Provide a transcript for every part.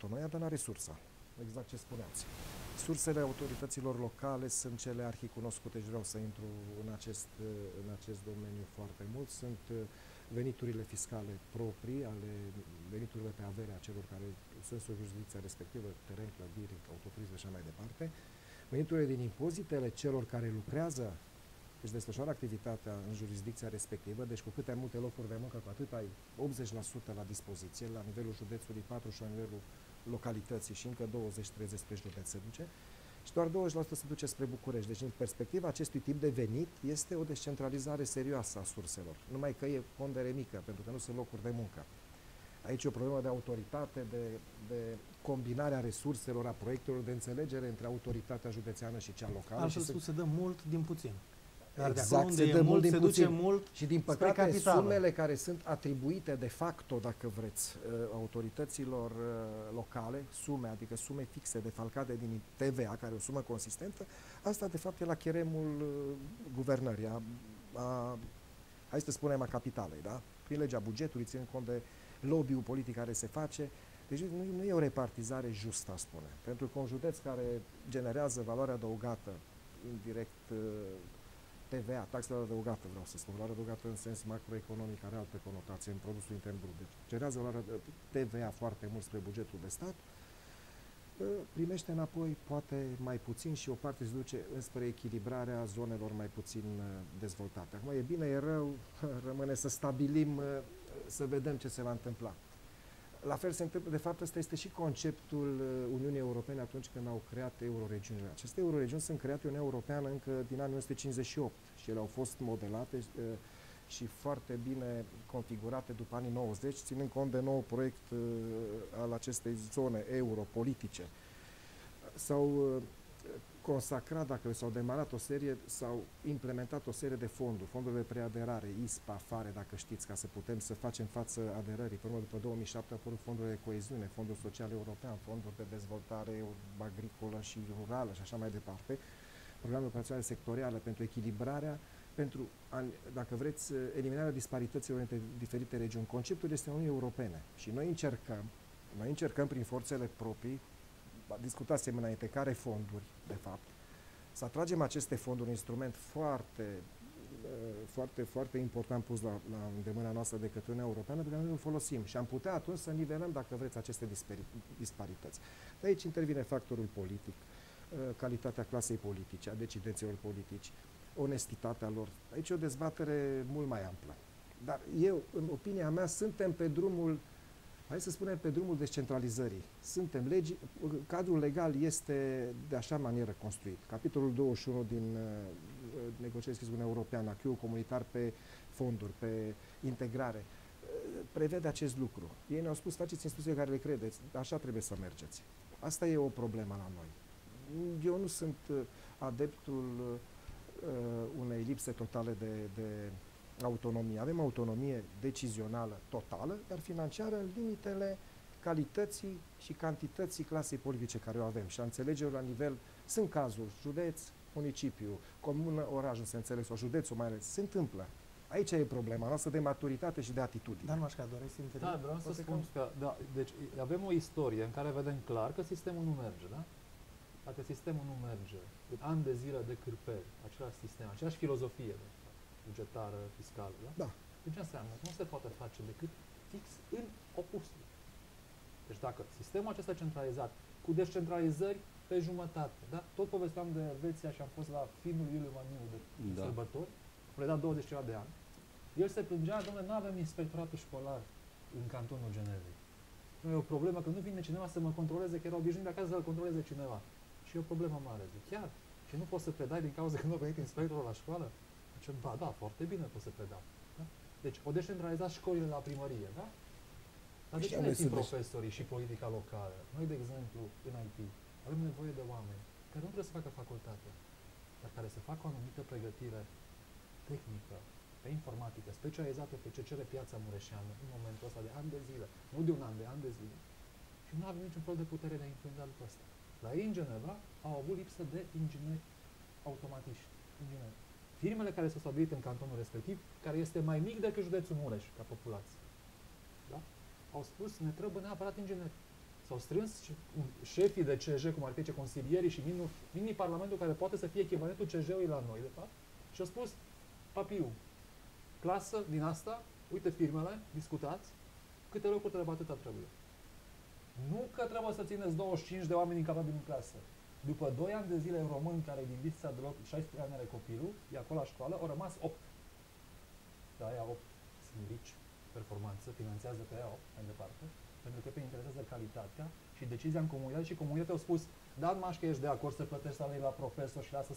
autonomia, dar n-are resursa. Exact ce spuneați. Sursele autorităților locale sunt cele arhicunoscute și vreau să intru în acest domeniu foarte mult. Sunt veniturile fiscale proprii, ale veniturile pe averea celor care sunt sub jurisdicția respectivă, teren, clădiri, autoturisme și așa mai departe, veniturile din impozitele celor care lucrează, își desfășoară activitatea în jurisdicția respectivă, deci cu câte multe locuri de muncă, cu atât ai 80% la dispoziție, la nivelul județului 4 și la nivelul localității și încă 20-30 spre județ se duce, și doar 20% se duce spre București. Deci, în perspectiva acestui tip de venit, este o descentralizare serioasă a surselor. Numai că e pondere mică, pentru că nu sunt locuri de muncă. Aici e o problemă de autoritate, de combinarea resurselor, a proiectelor, de înțelegere între autoritatea județeană și cea locală. Altfel spus, se dă mult din puțin. Dar exact, de acolo unde e mult, se duce mult și din păcate sumele care sunt atribuite de facto, dacă vreți, autorităților locale, adică sume fixe defalcate din TVA, care e o sumă consistentă, asta de fapt e la cheremul guvernării, hai să spunem a capitalei, da? Prin legea bugetului, ținând cont de lobby-ul politic care se face. Deci nu e o repartizare justă, aș spune. Pentru că un județ care generează valoare adăugată, indirect TVA, taxele adăugată, vreau să spun, valoare adăugată în sens macroeconomic, are altă conotație în produsul intern brut. Deci generează valoare TVA foarte mult spre bugetul de stat, primește înapoi poate mai puțin și o parte se duce înspre echilibrarea zonelor mai puțin dezvoltate. Acum e bine, e rău, rămâne să stabilim, să vedem ce se va întâmpla. La fel se întâmplă, de fapt, ăsta este și conceptul Uniunii Europene atunci când au creat euroregiunile. Aceste euroregiuni sunt create în Uniunea Europeană încă din anul 1958 și ele au fost modelate și foarte bine configurate după anii 90, ținând cont de nou proiect al acestei zone europolitice. S-au consacrat, dacă s-au demarat o serie, s-au implementat o serie de fonduri, fonduri de preaderare, ISPA, FARE, dacă știți, ca să putem să facem față aderării. Până după 2007 au apărut fonduri de coeziune, Fondul Social European, fonduri de dezvoltare agricolă și rurală și așa mai departe, programe operaționale sectoriale pentru echilibrarea, pentru, dacă vreți, eliminarea disparităților între diferite regiuni. Conceptul este Uniunii Europene și noi încercăm prin forțele proprii, discutasem înainte, care fonduri, de fapt, să atragem aceste fonduri, un instrument foarte important pus la îndemâna noastră de către Uniunea Europeană, pe care noi îl folosim și am putea atunci să nivelăm, dacă vreți, aceste disparități. De aici intervine factorul politic, calitatea clasei politice, a decidenților politici, onestitatea lor. Aici e o dezbatere mult mai amplă. Dar eu, în opinia mea, suntem pe drumul, hai să spunem, pe drumul descentralizării. Cadrul legal este de așa manieră construit. Capitolul 21 din negocierile cu Uniunea Europeană, acquis comunitar pe fonduri, pe integrare, prevede acest lucru. Ei ne-au spus, faceți instituțiile care le credeți, așa trebuie să mergeți. Asta e o problemă la noi. Eu nu sunt adeptul unei lipse totale de autonomie. Avem autonomie decizională totală, dar financiară în limitele calității și cantității clasei politice care o avem și a înțelegerilor la nivel, sunt cazuri, județ, municipiu, comună, oraș, se înțeleg, sau județul mai ales, se întâmplă. Aici e problema noastră de maturitate și de atitudine. Dan Mașca, doreai să intervii? Da, vreau să spun că, da, deci avem o istorie în care vedem clar că sistemul nu merge, da? Dacă sistemul nu merge, ani de zile de cârpeli, același sistem, aceeași filozofie bugetară, fiscală, da? Da. Deci ce înseamnă? Nu se poate face decât fix în opusul. Deci dacă sistemul acesta centralizat, cu descentralizări pe jumătate, da? Tot povesteam de Elveția și am fost la filmul Iuliu Maniu de sărbători, am dat 20 ceva de ani. El se plângea, domnule, nu avem inspectoratul școlar în cantonul Genevei. Nu e o problemă că nu vine cineva să mă controleze, că era obișnuit de acasă să-l controleze cineva. Și e o problemă mare. Zic, chiar? Și nu poți să predai din cauza că nu a venit inspectorul la școală? Zice, ba da, foarte bine pot să predau. Da? Deci, o descentralizat școlile la primărie, da? Dar de ce ne țin profesorii și politica locală? Noi, de exemplu, în IT, avem nevoie de oameni care nu trebuie să facă facultate, dar care să facă o anumită pregătire tehnică, pe informatică, specializată pe ce cere piața mureșeană în momentul ăsta de ani de zile, nu de un an, de ani de zile. Și nu avem niciun fel de putere de a influența după ăsta. La ei, în Geneva, au avut lipsă de ingineri automatiști, ingineri. Firmele care s-au stabilit în cantonul respectiv, care este mai mic decât județul Mureș, ca populație, da? Au spus, ne trebuie neapărat ingineri. S-au strâns șefii de CJ, cum ar fi consilierii și mini-parlamentul care poate să fie echivalentul CJ-ului la noi, de fapt, și au spus, papiu, clasă din asta, uite firmele, discutați, câte locuri trebuie, atâta trebuie. Nu că trebuie să țineți 25 de oameni incapabili în clasă. După 2 ani de zile români care din lista de loc 16 ani are copilul, e acolo la școală, au rămas 8. Da, aia 8 sunt mici, performanță, finanțează pe aia 8 mai departe, pentru că pe interesează calitatea și decizia în comunitate și comunitatea au spus, da, Maș, că ești de acord să plătești salarii la profesor și lasă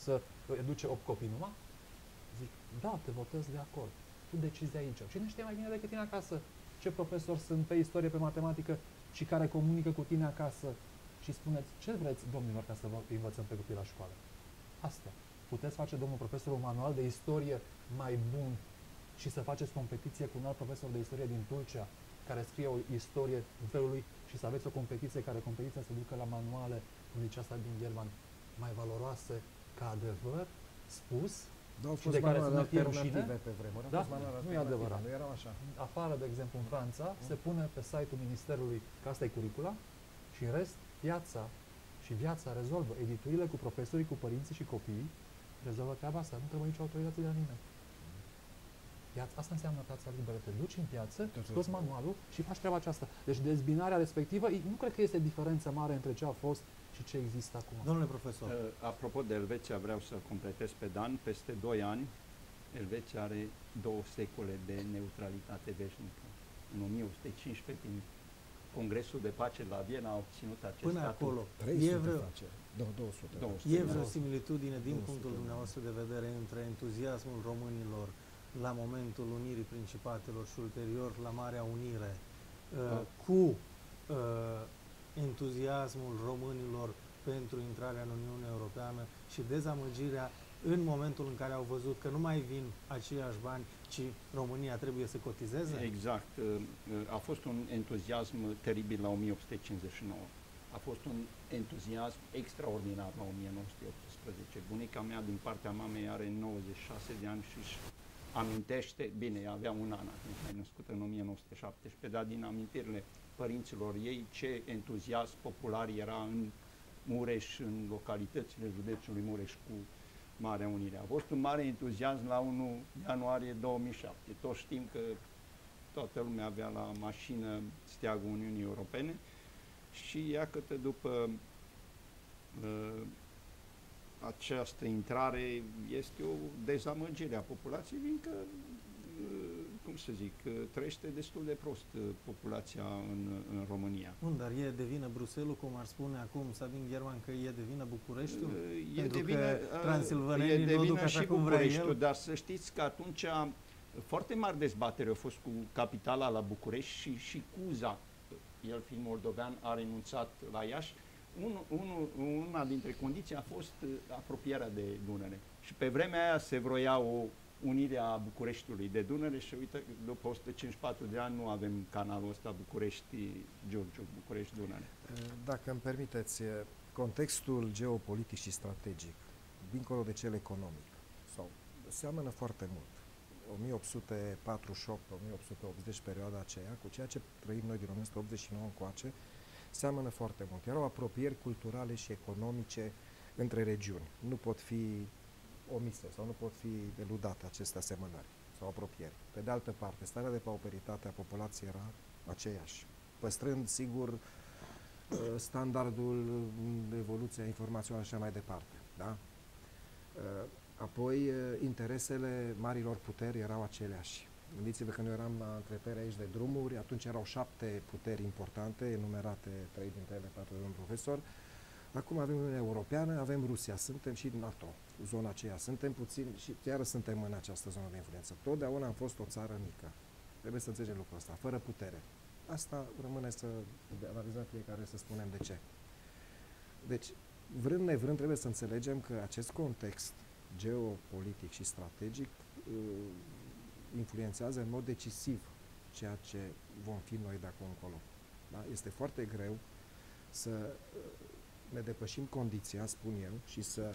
să educe 8 copii numai? Zic, da, te votez de acord. Tu decizi aici. Cine știe mai bine decât tine acasă ce profesori sunt pe istorie, pe matematică și care comunică cu tine acasă și spuneți, ce vreți, domnilor, ca să vă învățăm pe copii la școală? Asta. Puteți face, domnul profesor, un manual de istorie mai bun și să faceți competiție cu un alt profesor de istorie din Tulcea care scrie o istorie în felul lui și să aveți o competiție care competiția se ducă la manuale, cum zice asta din German, mai valoroase ca adevăr spus. Da, au și fost de care să manuale ne fie rușine. alternative pe vremuri. Da? Nu e adevărat. Nu erau așa. Afară, de exemplu, în Franța, se pune pe site-ul Ministerului că asta e curicula și în rest, piața și viața rezolvă. Editurile cu profesorii, cu părinții și copiii rezolvă treaba asta. Nu trebuie nicio autoritate de la nimeni. Asta înseamnă piața liberă. Te duci în piață, scoți manualul și faci treaba aceasta. Deci dezbinarea respectivă, nu cred că este diferență mare între ce a fost și ce există acum. Domnule profesor. Apropo de Elveția, vreau să completez pe Dan. Peste 2 ani, Elveția are 2 secole de neutralitate veșnică. În 1115, prin Congresul de Pace la Viena, a obținut acest Până statut. acolo, 300 face. 200. 200. e vreo similitudine din 200, punctul dumneavoastră de vedere între entuziasmul românilor la momentul unirii Principatelor și ulterior la Marea Unire cu entuziasmul românilor pentru intrarea în Uniunea Europeană și dezamăgirea în momentul în care au văzut că nu mai vin aceiași bani, ci România trebuie să cotizeze? Exact. A fost un entuziasm teribil la 1859. A fost un entuziasm extraordinar la 1918. Bunica mea, din partea mamei, are 96 de ani și își amintește, bine, avea un an atunci, mai născut în 1917, dar din amintirile părinților ei, ce entuziasm popular era în Mureș, în localitățile județului Mureș cu Marea Unire. A fost un mare entuziasm la 1 ianuarie 2007. Toți știm că toată lumea avea la mașină steagul Uniunii Europene și iată după această intrare este o dezamăgire a populației, fiindcă, cum să zic, trăiește destul de prost populația în România. Bun, dar e de vină Bruxelles, cum ar spune acum Sabin German, că e de vină Bucureștiul? E Pentru de vină, că transilvanenii nu duc așa și cum vrea Bucureștiul, el? dar să știți că atunci foarte mari dezbatere au fost cu capitala la București și Cuza, el fiind moldovean, a renunțat la Iași. Una dintre condiții a fost apropierea de Dunăre. Și pe vremea aia se vroia o unire a Bucureștiului de Dunăre și uite, după 154 de ani nu avem canalul ăsta București-Giurgiu, București-Dunăre. Dacă îmi permiteți, contextul geopolitic și strategic, dincolo de cel economic, seamănă foarte mult. 1848-1880, perioada aceea, cu ceea ce trăim noi din 1989 încoace, seamănă foarte mult. Erau apropieri culturale și economice între regiuni. Nu pot fi omise sau nu pot fi eludate aceste asemănări sau apropieri. Pe de altă parte, starea de pauperitate a populației era aceeași, păstrând, sigur, standardul de evoluție a informațională și așa mai departe. Da? Apoi, interesele marilor puteri erau aceleași. Gândiți-vă că noi eram la întreprindere aici de drumuri, atunci erau 7 puteri importante, enumerate 3 dintre ele, 4 de domnul profesor. Acum avem Uniunea Europeană, avem Rusia, suntem și NATO, zona aceea, suntem puțin și chiar suntem în această zonă de influență. Totdeauna am fost o țară mică. Trebuie să înțelegem lucrul ăsta, fără putere. Asta rămâne să analizăm fiecare, să spunem de ce. Deci, vrând nevrând, trebuie să înțelegem că acest context geopolitic și strategic influențează în mod decisiv ceea ce vom fi noi de acum încolo. Da? Este foarte greu să ne depășim condiția, spun eu, și să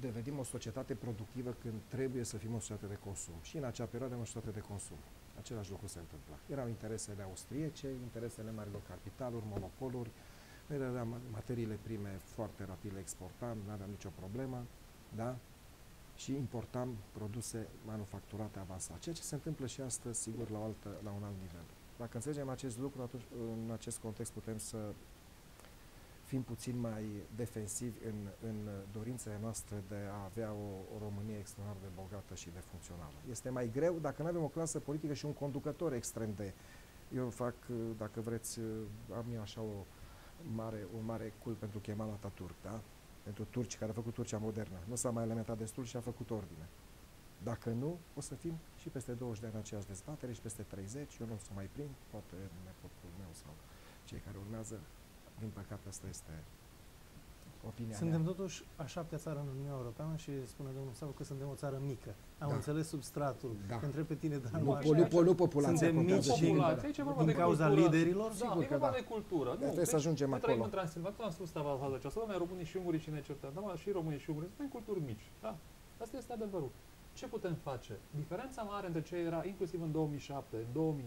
devenim o societate productivă când trebuie să fim o societate de consum. Și în acea perioadă o societate de consum. Același lucru se întâmpla. Erau interesele austriece, interesele marilor capitaluri, monopoluri, noi aveam materiile prime foarte rapid, le exportam, nu aveam nicio problemă, da? Și importam produse manufacturate avansate. Ceea ce se întâmplă și astăzi, sigur, la un alt nivel. Dacă înțelegem acest lucru, atunci, în acest context, putem să fim puțin mai defensivi în dorințele noastre de a avea o Românie extraordinar de bogată și de funcțională. Este mai greu dacă nu avem o clasă politică și un conducător extrem de... Eu fac, dacă vreți, am eu așa un mare cult pentru Kemal Atatürk, da? Pentru turci, care a făcut Turcia modernă. Nu s-a mai alimentat destul și a făcut ordine. Dacă nu, o să fim și peste 20 de ani în aceeași dezbatere și peste 30, eu nu o să mai prind, poate nepotul meu sau cei care urmează. Din păcate, asta este opinia Suntem mea. totuși a 7-a țară în Uniunea Europeană și spune domnul Savu că suntem o țară mică. Am înțeles substratul. Da. Te întreb pe tine, dar Nu populația. Suntem mici și din cauza liderilor? Da, e vorba de cultură. Nu, trebuie să ajungem noi trăim acolo. în Transilvania, am spus asta aceasta, domnule, românii și ungurii și ne certăm, da, și românii și ungurii, suntem culturi mici. Da, asta este adevărul. Ce putem face? Diferența mare între ce era, inclusiv în 2007, în 2000,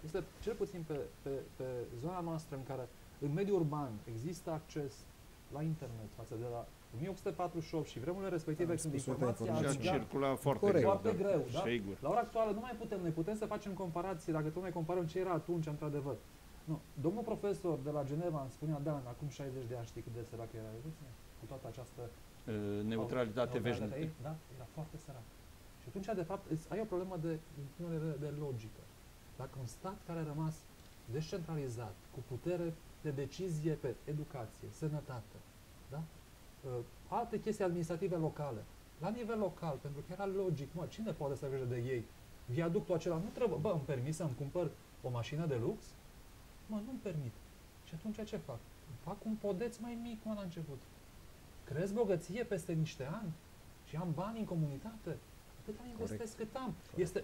este cel puțin pe zona noastră în care în mediul urban există acces la internet față de la 1848 și vremurile respective când informația circula foarte greu, da? Sigur. La ora actuală nu mai putem, noi putem să facem comparații, dacă tot mai comparăm ce era atunci, într-adevăr. Nu. Domnul profesor de la Geneva îmi spunea, da, acum 60 de ani știi cât de săracă era Revoluția? Cu toată această neutralitate veșnică. Da, era foarte sărac. Și atunci, de fapt, ai o problemă de logică. Dacă un stat care a rămas descentralizat, cu putere de decizie pe educație, sănătate, da? Alte chestii administrative locale, la nivel local, pentru că era logic, cine poate să grijă de ei? Viaductul acela nu trebuie, îmi permis să-mi cumpăr o mașină de lux? Nu-mi permit. Și atunci ce fac? Fac un podeț mai mic, la început. Crez bogăție peste niște ani și am bani în comunitate. Cât am investesc, cât am.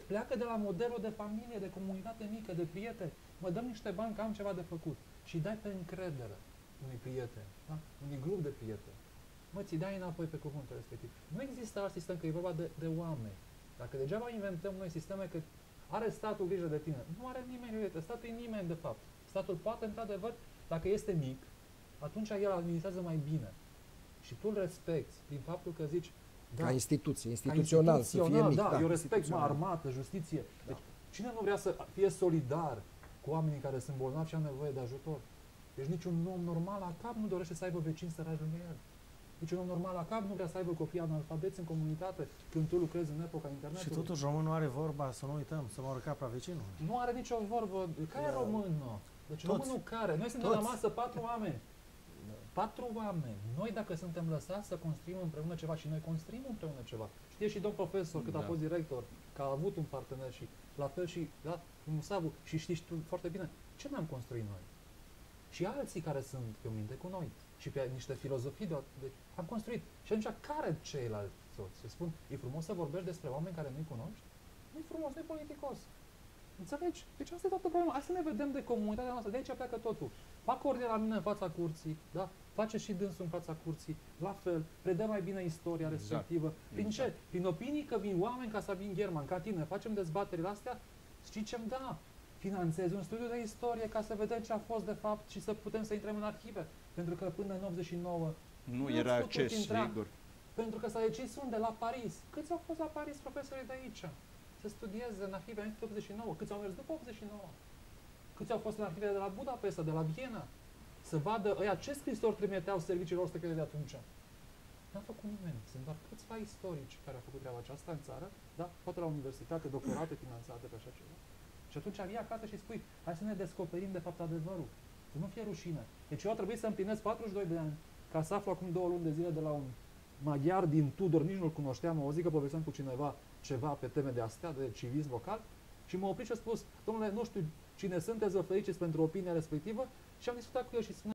Pleacă de la modelul de familie, de comunitate mică, de prieteni. Mă dăm niște bani că am ceva de făcut. Și dai pe încredere unui prieten, da? Unui grup de prieteni. Ți dai înapoi pe cuvântul respectiv. Nu există alt sistem, că e vorba de oameni. Dacă degeaba inventăm noi sisteme că are statul grijă de tine. Nu are nimeni grijă. Statul e nimeni, de fapt. Statul poate, într-adevăr, dacă este mic, atunci el administrează mai bine. Și tu îl respecti din faptul că zici, da, ca instituție, instituțional, să fie mic. Da, eu respect armată, justiție. Deci, cine nu vrea să fie solidar cu oamenii care sunt bolnavi și au nevoie de ajutor? Deci niciun om normal la cap nu dorește să aibă vecini săraci lângă el. Niciun om normal la cap nu vrea să aibă copii analfabeți în comunitate când tu lucrezi în epoca internetului. Și totuși românul are vorba, să nu uităm, să moară capra vecinului. Nu are nicio vorbă. Care e românul? Deci românul care? Noi suntem la masă 4 oameni. 4 oameni. Noi, dacă suntem lăsați să construim împreună ceva și noi construim împreună ceva. Știe și domn profesor, cât a fost director, că a avut un partener și la fel și domnul Savu. Și știi tu foarte bine ce ne-am construit noi. Și alții care sunt pe minte cu noi. Și pe niște filozofii deci am construit. Și atunci, care ceilalți soți? Se spun, e frumos să vorbești despre oameni care nu-i cunoști? Nu-i frumos, nu-i politicos. Înțelegi? Deci asta e toată problema. Hai să ne vedem de comunitatea noastră. De aici pleacă totul. Fac ordine la mine în fața curții, da? Face și dânsul în fața curții. La fel, predă mai bine istoria respectivă. Prin ce? Prin opinii că vin oameni ca Sabin Gherman, ca tine. Facem dezbaterile astea. Zicem, da, finanțezi un studiu de istorie ca să vedem ce a fost de fapt și să putem să intrăm în arhive. Pentru că până în 89 nu era acces, sigur. Pentru că s-a decis unde? La Paris. Câți au fost la Paris profesorii de aici? Să studieze în arhive înainte de 89. Câți au mers după 89? Câți au fost în arhivele de la Budapesta, de la Viena? Să vadă ăia ce scrisori trimiteau serviciilor secrete de atunci. N-a făcut nimeni. Sunt doar câțiva istorici care au făcut treaba aceasta în țară, da? Poate la universitate, doctorate finanțate pe așa ceva. Și atunci vii acasă și spui, hai să ne descoperim de fapt adevărul. Să nu fie rușine. Deci eu a trebuit să împlinesc 42 de ani ca să aflu acum 2 luni de zile de la un maghiar din Tudor, nici nu-l cunoșteam, o zi că povesteam cu cineva ceva pe teme de astea, de civism local, și m-a oprit și a spus, domnule, nu știu cine sunteți, vă fericiți pentru opinia respectivă, și am discutat cu el și spune